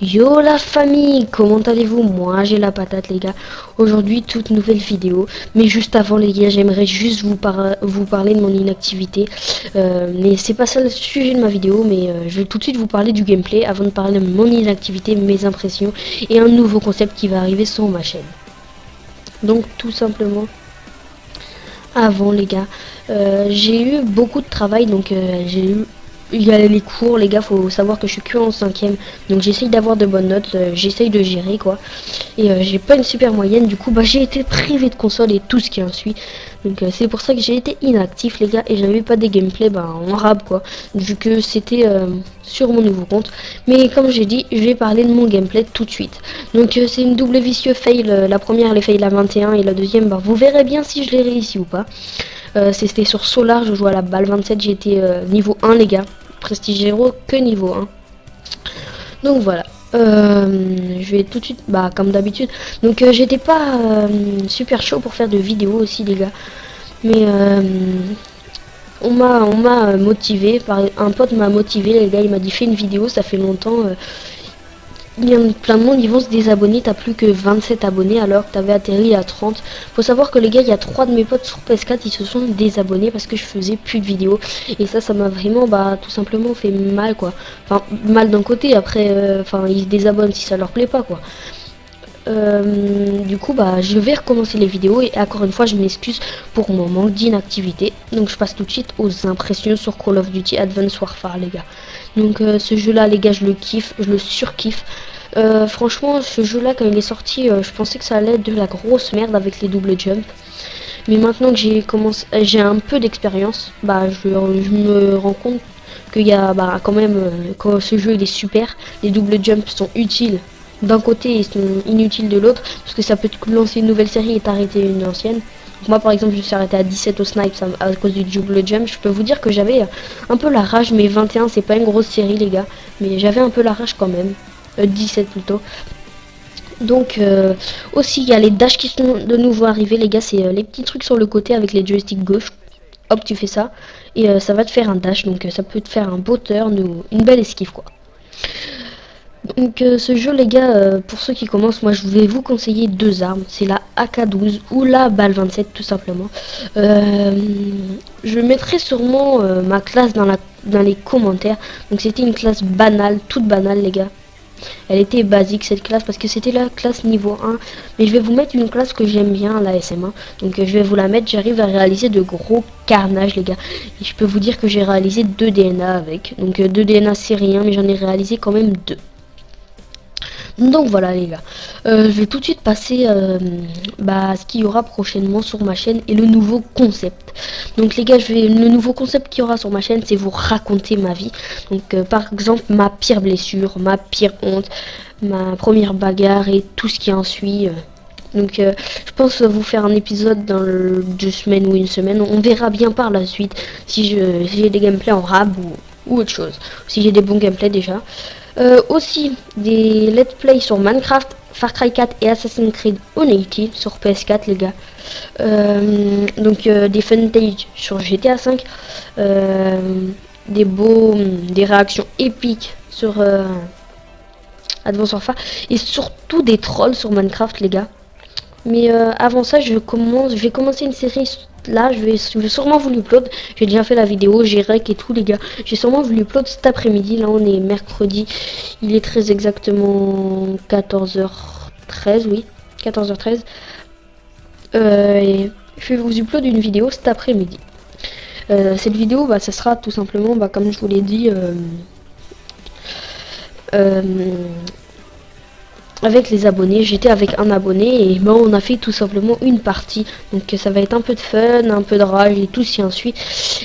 Yo la famille, comment allez-vous? Moi j'ai la patate les gars. Aujourd'hui toute nouvelle vidéo. Mais juste avant les gars, j'aimerais juste vous parler de mon inactivité. Mais c'est pas ça le sujet de ma vidéo. Mais je vais tout de suite vous parler du gameplay avant de parler de mon inactivité, mes impressions et un nouveau concept qui va arriver sur ma chaîne. Donc tout simplement avant les gars, j'ai eu beaucoup de travail. Donc il y a les cours les gars, faut savoir que je suis que en 5ème, donc j'essaye d'avoir de bonnes notes, j'essaye de gérer quoi, et j'ai pas une super moyenne, du coup bah j'ai été privé de console et tout ce qui en suit, donc c'est pour ça que j'ai été inactif les gars, et j'avais pas des gameplays en rab quoi, vu que c'était sur mon nouveau compte. Mais comme j'ai dit, je vais parler de mon gameplay tout de suite. Donc c'est une double vicieux fail, la première elle est fail à 21 et la deuxième bah vous verrez bien si je l'ai réussi ou pas. C'était sur Solar, je jouais à la balle 27, j'étais niveau 1 les gars, prestige 0 que niveau 1. Donc voilà, je vais tout de suite, bah comme d'habitude. Donc j'étais pas super chaud pour faire de vidéos aussi les gars, mais on m'a motivé, un pote m'a motivé les gars, il m'a dit fais une vidéo, ça fait longtemps. Il y a plein de monde, ils vont se désabonner, t'as plus que 27 abonnés alors que t'avais atterri à 30. Faut savoir que les gars, il y a 3 de mes potes sur PS4, ils se sont désabonnés parce que je faisais plus de vidéos. Et ça m'a vraiment, bah, tout simplement fait mal, quoi. Enfin, mal d'un côté, après, enfin, ils se désabonnent si ça leur plaît pas, quoi. Du coup, bah, je vais recommencer les vidéos et encore une fois, je m'excuse pour mon manque d'inactivité. Donc, je passe tout de suite aux impressions sur Call of Duty Advanced Warfare, les gars. Donc, ce jeu-là, les gars, je le kiffe, je le surkiffe. Franchement, ce jeu-là, quand il est sorti, je pensais que ça allait être de la grosse merde avec les double jump. Mais maintenant que j'ai un peu d'expérience, bah, je me rends compte qu'il y a, bah, quand même, quand ce jeu il est super, les double jump sont utiles d'un côté et sont inutiles de l'autre, parce que ça peut te lancer une nouvelle série et t'arrêter une ancienne. Donc moi par exemple je me suis arrêté à 17 au snipe à cause du double jump. Je peux vous dire que j'avais un peu la rage, mais 21 c'est pas une grosse série les gars, mais j'avais un peu la rage quand même, 17 plutôt. Donc aussi il y a les dash qui sont de nouveau arrivés les gars, c'est les petits trucs sur le côté avec les joysticks gauche. Hop tu fais ça et ça va te faire un dash, donc ça peut te faire un beau turn ou une belle esquive quoi. Donc ce jeu les gars, pour ceux qui commencent, moi je vais vous conseiller deux armes, c'est la AK-12 ou la balle 27 tout simplement. Je mettrai sûrement ma classe dans les commentaires. Donc c'était une classe banale, toute banale les gars. Elle était basique cette classe parce que c'était la classe niveau 1. Mais je vais vous mettre une classe que j'aime bien, la SM1. Donc je vais vous la mettre, j'arrive à réaliser de gros carnages les gars. Et je peux vous dire que j'ai réalisé 2 DNA avec. Donc 2 DNA c'est rien, mais j'en ai réalisé quand même 2. Donc voilà les gars, je vais tout de suite passer à ce qu'il y aura prochainement sur ma chaîne et le nouveau concept. Donc les gars, le nouveau concept qu'il y aura sur ma chaîne, c'est vous raconter ma vie. Donc par exemple ma pire blessure, ma pire honte, ma première bagarre et tout ce qui en suit. Donc je pense vous faire un épisode dans 2 semaines ou une semaine. On verra bien par la suite si j'ai des gameplays en rab ou autre chose. Si j'ai des bons gameplays déjà. Aussi des let's play sur Minecraft, Far Cry 4 et Assassin's Creed Unity sur PS4 les gars. Donc des footage sur GTA 5, des réactions épiques sur Advanced Warfare et surtout des trolls sur Minecraft les gars. Mais avant ça, je vais commencer une série. Là, je vais sûrement vous l'upload. J'ai déjà fait la vidéo, j'ai rec et tout, les gars. J'ai sûrement vous l'upload cet après-midi. Là, on est mercredi. Il est très exactement 14h13, oui. 14h13. Et je vais vous upload une vidéo cet après-midi. Cette vidéo, bah, ça sera tout simplement, bah, comme je vous l'ai dit, avec les abonnés. J'étais avec un abonné et ben on a fait tout simplement une partie, donc ça va être un peu de fun, un peu de rage et tout ce qui en suit.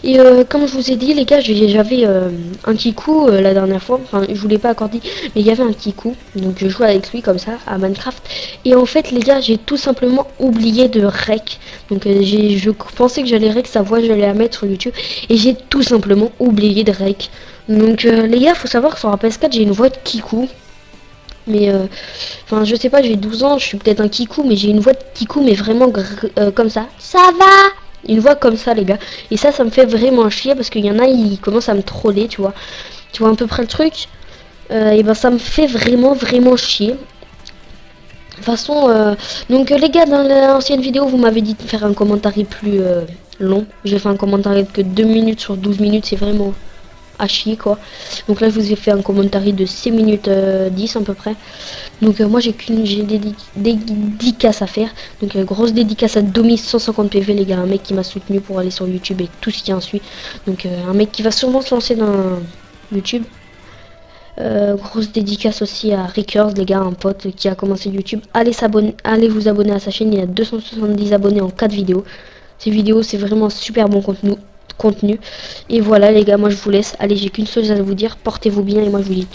Et comme je vous ai dit les gars, j'avais un kikou la dernière fois, enfin je vous l'ai pas encore dit, mais il y avait un kikou, donc je jouais avec lui comme ça à Minecraft. Et en fait les gars, j'ai tout simplement oublié de rec, donc je pensais que j'allais rec sa voix, j'allais la mettre sur YouTube et j'ai tout simplement oublié de rec. Donc les gars, faut savoir que sur la PS4 j'ai une voix de kikou. Mais enfin je sais pas, j'ai 12 ans, je suis peut-être un kikou, mais j'ai une voix de kikou, mais vraiment comme ça. Ça va? Une voix comme ça les gars. Et ça me fait vraiment chier parce qu'il y en a, ils commencent à me troller, tu vois. Tu vois à peu près le truc. et ben ça me fait vraiment chier. De toute façon, donc les gars, dans l'ancienne vidéo, vous m'avez dit de faire un commentaire plus long. J'ai fait un commentaire que 2 minutes sur 12 minutes, c'est vraiment à chier quoi. Donc là, je vous ai fait un commentaire de 6 minutes 10 à peu près. Donc moi, j'ai des dédicaces à faire. Donc grosse dédicace à Domi 150 PV les gars, un mec qui m'a soutenu pour aller sur YouTube et tout ce qui en suit. Donc un mec qui va sûrement se lancer dans YouTube. Grosse dédicace aussi à Rickers, les gars, un pote qui a commencé YouTube. Allez vous abonner à sa chaîne, il y a 270 abonnés en 4 vidéos. Ces vidéos, c'est vraiment super bon contenu. Et voilà les gars, moi je vous laisse. Allez, j'ai qu'une chose à vous dire, portez-vous bien et moi je vous dis